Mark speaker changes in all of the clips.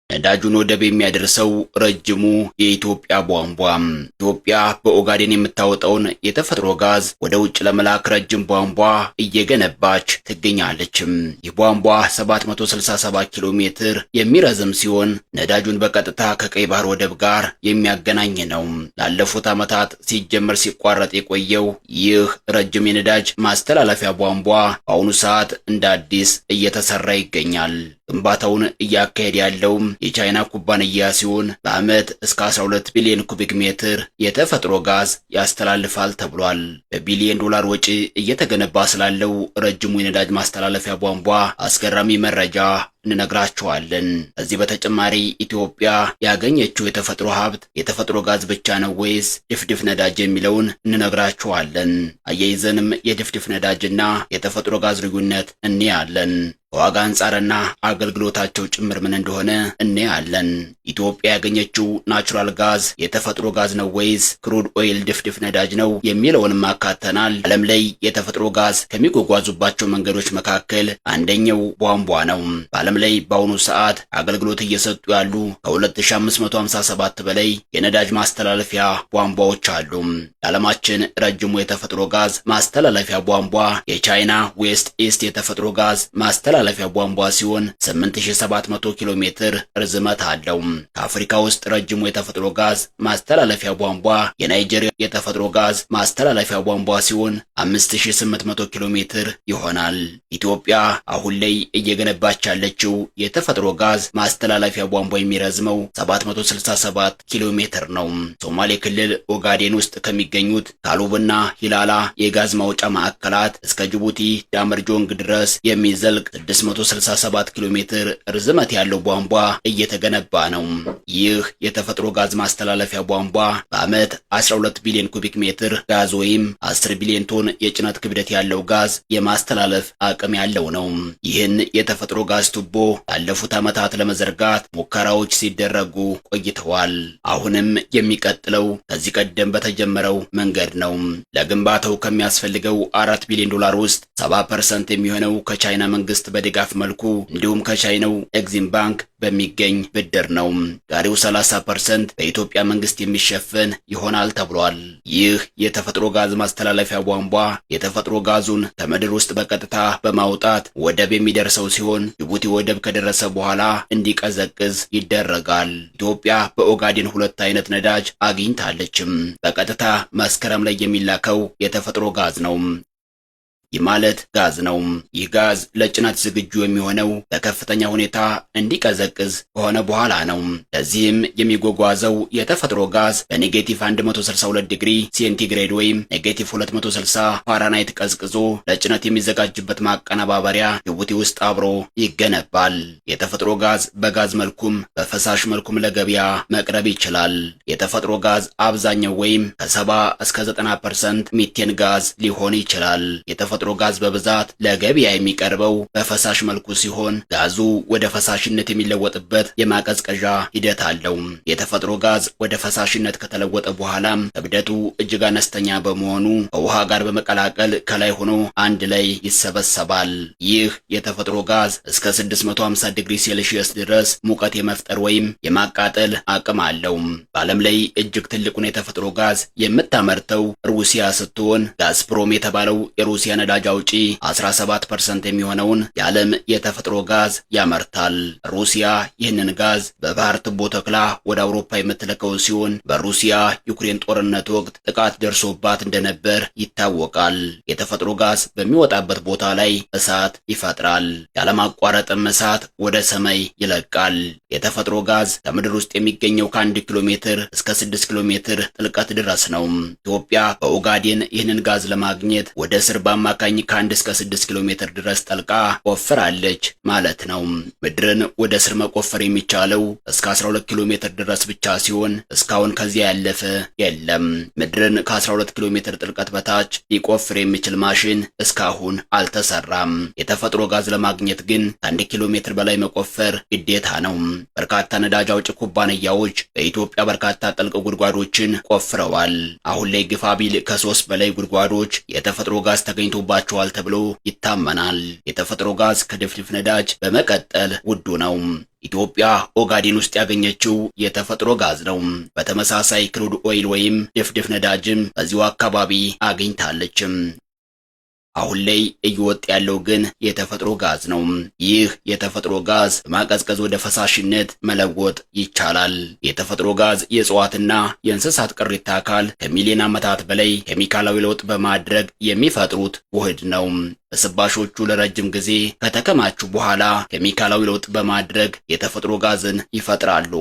Speaker 1: ነዳጁን ወደብ የሚያደርሰው ረጅሙ የኢትዮጵያ ቧንቧ። ኢትዮጵያ በኦጋዴን የምታወጣውን የተፈጥሮ ጋዝ ወደ ውጭ ለመላክ ረጅም ቧንቧ እየገነባች ትገኛለች። ይህ ቧንቧ 767 ኪሎ ሜትር የሚረዝም ሲሆን ነዳጁን በቀጥታ ከቀይ ባህር ወደብ ጋር የሚያገናኝ ነው። ላለፉት ዓመታት ሲጀመር ሲቋረጥ የቆየው ይህ ረጅም የነዳጅ ማስተላለፊያ ቧንቧ በአሁኑ ሰዓት እንደ አዲስ እየተሰራ ይገኛል። ግንባታውን እያካሄደ ያለው የቻይና ኩባንያ ሲሆን በዓመት እስከ 12 ቢሊዮን ኩቢክ ሜትር የተፈጥሮ ጋዝ ያስተላልፋል ተብሏል። በቢሊዮን ዶላር ወጪ እየተገነባ ስላለው ረጅሙ የነዳጅ ማስተላለፊያ ቧንቧ አስገራሚ መረጃ እንነግራችኋለን። ከዚህ በተጨማሪ ኢትዮጵያ ያገኘችው የተፈጥሮ ሀብት የተፈጥሮ ጋዝ ብቻ ነው ወይስ ድፍድፍ ነዳጅ የሚለውን እንነግራችኋለን። አያይዘንም የድፍድፍ ነዳጅና የተፈጥሮ ጋዝ ልዩነት እንያለን። ከዋጋ አንጻርና አገልግሎታቸው ጭምር ምን እንደሆነ እንያለን። ኢትዮጵያ ያገኘችው ናቹራል ጋዝ የተፈጥሮ ጋዝ ነው ወይስ ክሩድ ኦይል ድፍድፍ ነዳጅ ነው የሚለውንም አካተናል። ዓለም ላይ የተፈጥሮ ጋዝ ከሚጓጓዙባቸው መንገዶች መካከል አንደኛው ቧንቧ ነው። በዓለም ላይ በአሁኑ ሰዓት አገልግሎት እየሰጡ ያሉ ከ2557 በላይ የነዳጅ ማስተላለፊያ ቧንቧዎች አሉ። የዓለማችን ረጅሙ የተፈጥሮ ጋዝ ማስተላለፊያ ቧንቧ የቻይና ዌስት ኢስት የተፈጥሮ ጋዝ ማስተላለፊያ ቧንቧ ሲሆን 8700 ኪሎ ሜትር ርዝመት አለው። ከአፍሪካ ውስጥ ረጅሙ የተፈጥሮ ጋዝ ማስተላለፊያ ቧንቧ የናይጄሪያ የተፈጥሮ ጋዝ ማስተላለፊያ ቧንቧ ሲሆን 5800 ኪሎ ሜትር ይሆናል። ኢትዮጵያ አሁን ላይ እየገነባች ያለችው የተፈጥሮ ጋዝ ማስተላለፊያ ቧንቧ የሚረዝመው 767 ኪሎ ሜትር ነው። ሶማሌ ክልል ኦጋዴን ውስጥ ከሚገኙት ካሉብና ሂላላ የጋዝ ማውጫ ማዕከላት እስከ ጅቡቲ ዳመርጆንግ ድረስ የሚዘልቅ 667 ኪሎ ሜትር ርዝመት ያለው ቧንቧ እየተገነባ ነው። ይህ የተፈጥሮ ጋዝ ማስተላለፊያ ቧንቧ በዓመት 12 ቢሊዮን ኩቢክ ሜትር ጋዝ ወይም 10 ቢሊዮን ቶን የጭነት ክብደት ያለው ጋዝ የማስተላለፍ አቅም ያለው ነው። ይህን የተፈጥሮ ጋዝ ቱቦ ላለፉት ዓመታት ለመዘርጋት ሙከራዎች ሲደረጉ ቆይተዋል። አሁንም የሚቀጥለው ከዚህ ቀደም በተጀመረው መንገድ ነው። ለግንባታው ከሚያስፈልገው 4 ቢሊዮን ዶላር ውስጥ 70% የሚሆነው ከቻይና መንግስት በድጋፍ መልኩ እንዲሁም ከቻይናው ኤግዚም ባንክ በሚገኝ ብድር ነው። ቀሪው 30% በኢትዮጵያ መንግስት የሚሸፈን ይሆናል ተብሏል። ይህ የተፈጥሮ ጋዝ ማስተላለፊያ ቧንቧ የተፈጥሮ ጋዙን ከምድር ውስጥ በቀጥታ በማውጣት ወደብ የሚደርሰው ሲሆን ጅቡቲ ወደብ ከደረሰ በኋላ እንዲቀዘቅዝ ይደረጋል። ኢትዮጵያ በኦጋዴን 2 አይነት ነዳጅ አግኝታለችም። በቀጥታ መስከረም ላይ የሚላከው የተፈጥሮ ጋዝ ነው። ይህ ማለት ጋዝ ነው። ይህ ጋዝ ለጭነት ዝግጁ የሚሆነው በከፍተኛ ሁኔታ እንዲቀዘቅዝ ከሆነ በኋላ ነው። ለዚህም የሚጓጓዘው የተፈጥሮ ጋዝ በኔጌቲቭ 162 ዲግሪ ሴንቲግሬድ ወይም ኔጌቲቭ 260 ፋራናይት ቀዝቅዞ ለጭነት የሚዘጋጅበት ማቀነባበሪያ ጅቡቲ ውስጥ አብሮ ይገነባል። የተፈጥሮ ጋዝ በጋዝ መልኩም በፈሳሽ መልኩም ለገበያ መቅረብ ይችላል። የተፈጥሮ ጋዝ አብዛኛው ወይም ከ70 እስከ 90% ሚቴን ጋዝ ሊሆን ይችላል። የተፈጥሮ ጋዝ በብዛት ለገበያ የሚቀርበው በፈሳሽ መልኩ ሲሆን ጋዙ ወደ ፈሳሽነት የሚለወጥበት የማቀዝቀዣ ሂደት አለው። የተፈጥሮ ጋዝ ወደ ፈሳሽነት ከተለወጠ በኋላም ክብደቱ እጅግ አነስተኛ በመሆኑ ከውሃ ጋር በመቀላቀል ከላይ ሆኖ አንድ ላይ ይሰበሰባል። ይህ የተፈጥሮ ጋዝ እስከ 650 ዲግሪ ሴልሺየስ ድረስ ሙቀት የመፍጠር ወይም የማቃጠል አቅም አለው። በዓለም ላይ እጅግ ትልቁን የተፈጥሮ ጋዝ የምታመርተው ሩሲያ ስትሆን ጋዝፕሮም የተባለው የሩሲያ ነዳጅ አውጪ 17% የሚሆነውን የዓለም የተፈጥሮ ጋዝ ያመርታል። ሩሲያ ይህንን ጋዝ በባህር ትቦ ተክላ ወደ አውሮፓ የምትልከው ሲሆን በሩሲያ ዩክሬን ጦርነት ወቅት ጥቃት ደርሶባት እንደነበር ይታወቃል። የተፈጥሮ ጋዝ በሚወጣበት ቦታ ላይ እሳት ይፈጥራል። ያለማቋረጥም እሳት ወደ ሰማይ ይለቃል። የተፈጥሮ ጋዝ ከምድር ውስጥ የሚገኘው ከ1 ኪሎ ሜትር እስከ 6 ኪሎ ሜትር ጥልቀት ድረስ ነው። ኢትዮጵያ በኦጋዴን ይህንን ጋዝ ለማግኘት ወደ ስር በአማካኝ ከ1 እስከ 6 ኪሎ ሜትር ድረስ ጠልቃ ቆፍራለች ማለት ነው። ምድርን ወደ ስር መቆፈር የሚቻለው እስከ 12 ኪሎ ሜትር ድረስ ብቻ ሲሆን እስካሁን ከዚያ ያለፈ የለም። ምድርን ከ12 ኪሎ ሜትር ጥልቀት በታች ሊቆፍር የሚችል ማሽን እስካሁን አልተሰራም። የተፈጥሮ ጋዝ ለማግኘት ግን ከ1 ኪሎ ሜትር በላይ መቆፈር ግዴታ ነው። በርካታ ነዳጅ አውጪ ኩባንያዎች በኢትዮጵያ በርካታ ጥልቅ ጉድጓዶችን ቆፍረዋል። አሁን ላይ ግፋ ቢል ከ3 በላይ ጉድጓዶች የተፈጥሮ ጋዝ ተገኝቶ ደርሶባቸዋል ተብሎ ይታመናል። የተፈጥሮ ጋዝ ከድፍድፍ ነዳጅ በመቀጠል ውዱ ነው። ኢትዮጵያ ኦጋዴን ውስጥ ያገኘችው የተፈጥሮ ጋዝ ነው። በተመሳሳይ ክሩድ ኦይል ወይም ድፍድፍ ነዳጅም በዚሁ አካባቢ አግኝታለች። አሁን ላይ እየወጣ ያለው ግን የተፈጥሮ ጋዝ ነው። ይህ የተፈጥሮ ጋዝ በማቀዝቀዝ ወደ ፈሳሽነት መለወጥ ይቻላል። የተፈጥሮ ጋዝ የእጽዋትና የእንስሳት ቅሪተ አካል ከሚሊዮን ዓመታት በላይ ኬሚካላዊ ለውጥ በማድረግ የሚፈጥሩት ውህድ ነው። ፍስባሾቹ ለረጅም ጊዜ ከተከማቹ በኋላ ኬሚካላዊ ለውጥ በማድረግ የተፈጥሮ ጋዝን ይፈጥራሉ።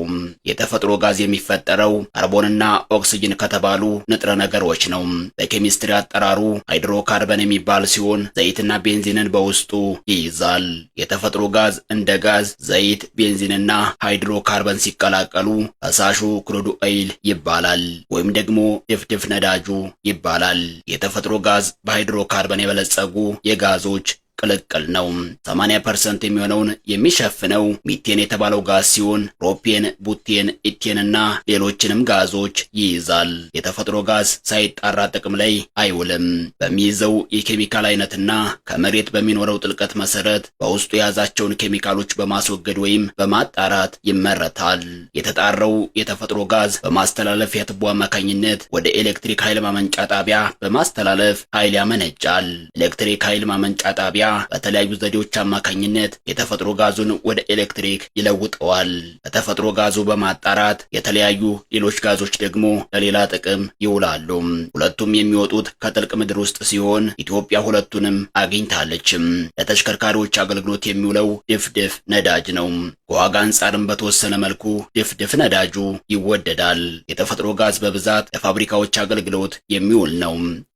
Speaker 1: የተፈጥሮ ጋዝ የሚፈጠረው ካርቦንና ኦክሲጅን ከተባሉ ንጥረ ነገሮች ነው። በኬሚስትሪ አጠራሩ ሃይድሮካርበን የሚባል ሲሆን ዘይትና ቤንዚንን በውስጡ ይይዛል። የተፈጥሮ ጋዝ እንደ ጋዝ፣ ዘይት፣ ቤንዚንና ሃይድሮካርበን ሲቀላቀሉ ፈሳሹ ክሩድ ኦይል ይባላል፣ ወይም ደግሞ ድፍድፍ ነዳጁ ይባላል። የተፈጥሮ ጋዝ በሃይድሮካርበን የበለጸጉ የጋዞች ቅልቅል ነው። 80% የሚሆነውን የሚሸፍነው ሚቴን የተባለው ጋዝ ሲሆን ፕሮፔን፣ ቡቴን፣ ኢቴንና ሌሎችንም ጋዞች ይይዛል። የተፈጥሮ ጋዝ ሳይጣራ ጥቅም ላይ አይውልም። በሚይዘው የኬሚካል አይነትና ከመሬት በሚኖረው ጥልቀት መሰረት በውስጡ የያዛቸውን ኬሚካሎች በማስወገድ ወይም በማጣራት ይመረታል። የተጣራው የተፈጥሮ ጋዝ በማስተላለፊያ ቱቦ አማካኝነት ወደ ኤሌክትሪክ ኃይል ማመንጫ ጣቢያ በማስተላለፍ ኃይል ያመነጫል። ኤሌክትሪክ ኃይል ማመንጫ ጣቢያ በተለያዩ ዘዴዎች አማካኝነት የተፈጥሮ ጋዙን ወደ ኤሌክትሪክ ይለውጠዋል። ከተፈጥሮ ጋዙ በማጣራት የተለያዩ ሌሎች ጋዞች ደግሞ ለሌላ ጥቅም ይውላሉ። ሁለቱም የሚወጡት ከጥልቅ ምድር ውስጥ ሲሆን ኢትዮጵያ ሁለቱንም አግኝታለችም። ለተሽከርካሪዎች አገልግሎት የሚውለው ድፍድፍ ነዳጅ ነው። ከዋጋ አንጻርም በተወሰነ መልኩ ድፍድፍ ነዳጁ ይወደዳል። የተፈጥሮ ጋዝ በብዛት ለፋብሪካዎች አገልግሎት የሚውል ነው።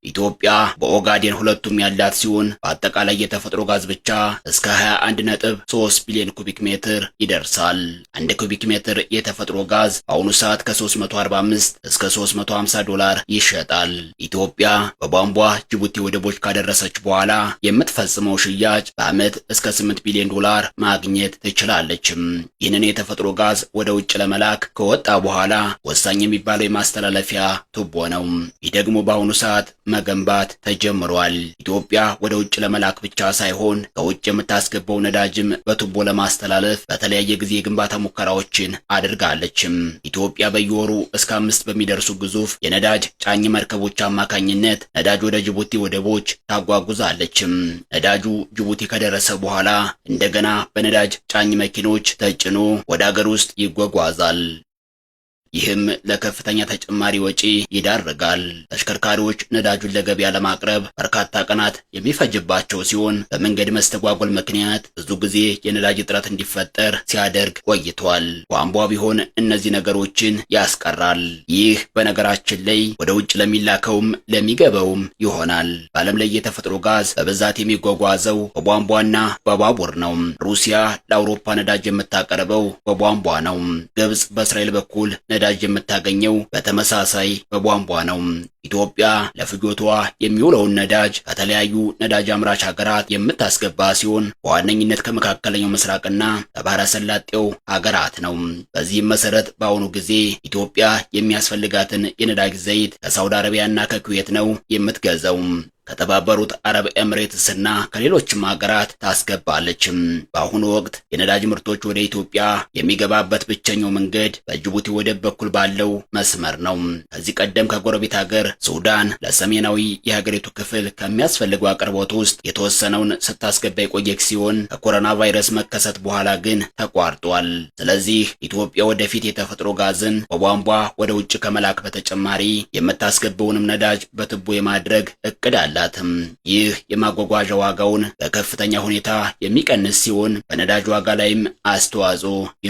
Speaker 1: ኢትዮጵያ በኦጋዴን ሁለቱም ያላት ሲሆን በአጠቃላይ የተፈጥሮ ጋዝ ብቻ እስከ 21.3 ቢሊዮን ኩቢክ ሜትር ይደርሳል። 1 ኩቢክ ሜትር የተፈጥሮ ጋዝ በአሁኑ ሰዓት ከ345 እስከ 350 ዶላር ይሸጣል። ኢትዮጵያ በቧንቧ ጅቡቲ ወደቦች ካደረሰች በኋላ የምትፈጽመው ሽያጭ በዓመት እስከ 8 ቢሊዮን ዶላር ማግኘት ትችላለች። ይህንን የተፈጥሮ ጋዝ ወደ ውጭ ለመላክ ከወጣ በኋላ ወሳኝ የሚባለው የማስተላለፊያ ቱቦ ነው። ይህ ደግሞ በአሁኑ ሰዓት መገንባት ተጀምሯል። ኢትዮጵያ ወደ ውጭ ለመላክ ብቻ ሳይሆን ከውጭ የምታስገባው ነዳጅም በቱቦ ለማስተላለፍ በተለያየ ጊዜ የግንባታ ሙከራዎችን አድርጋለችም። ኢትዮጵያ በየወሩ እስከ 5 በሚደርሱ ግዙፍ የነዳጅ ጫኝ መርከቦች አማካኝነት ነዳጅ ወደ ጅቡቲ ወደቦች ታጓጉዛለችም። ነዳጁ ጅቡቲ ከደረሰ በኋላ እንደገና በነዳጅ ጫኝ መኪኖች ተጭኖ ወደ አገር ውስጥ ይጓጓዛል። ይህም ለከፍተኛ ተጨማሪ ወጪ ይዳርጋል። ተሽከርካሪዎች ነዳጁን ለገበያ ለማቅረብ በርካታ ቀናት የሚፈጅባቸው ሲሆን በመንገድ መስተጓጎል ምክንያት ብዙ ጊዜ የነዳጅ እጥረት እንዲፈጠር ሲያደርግ ቆይቷል። ቧንቧ ቢሆን እነዚህ ነገሮችን ያስቀራል። ይህ በነገራችን ላይ ወደ ውጭ ለሚላከውም ለሚገባውም ይሆናል። በዓለም ላይ የተፈጥሮ ጋዝ በብዛት የሚጓጓዘው በቧንቧና በባቡር ነው። ሩሲያ ለአውሮፓ ነዳጅ የምታቀርበው በቧንቧ ነው። ግብጽ በእስራኤል በኩል ነዳጅ የምታገኘው በተመሳሳይ በቧንቧ ነው። ኢትዮጵያ ለፍጆታዋ የሚውለውን ነዳጅ ከተለያዩ ነዳጅ አምራች ሀገራት የምታስገባ ሲሆን በዋነኝነት ከመካከለኛው ምስራቅና ከባህረ ሰላጤው ሀገራት ነው። በዚህም መሰረት በአሁኑ ጊዜ ኢትዮጵያ የሚያስፈልጋትን የነዳጅ ዘይት ከሳውዲ አረቢያና ከኩዌት ነው የምትገዛው። ከተባበሩት አረብ ኤምሬትስና ከሌሎችም ሀገራት ታስገባለችም። በአሁኑ ወቅት የነዳጅ ምርቶች ወደ ኢትዮጵያ የሚገባበት ብቸኛው መንገድ በጅቡቲ ወደብ በኩል ባለው መስመር ነው። ከዚህ ቀደም ከጎረቤት ሀገር ሱዳን ለሰሜናዊ የሀገሪቱ ክፍል ከሚያስፈልገው አቅርቦት ውስጥ የተወሰነውን ስታስገባ የቆየች ሲሆን ከኮሮና ቫይረስ መከሰት በኋላ ግን ተቋርጧል። ስለዚህ ኢትዮጵያ ወደፊት የተፈጥሮ ጋዝን በቧንቧ ወደ ውጭ ከመላክ በተጨማሪ የምታስገባውንም ነዳጅ በቱቦ የማድረግ እቅድ አለ። ይህ የማጓጓዣ ዋጋውን በከፍተኛ ሁኔታ የሚቀንስ ሲሆን በነዳጅ ዋጋ ላይም አስተዋጽኦ ይኖራል።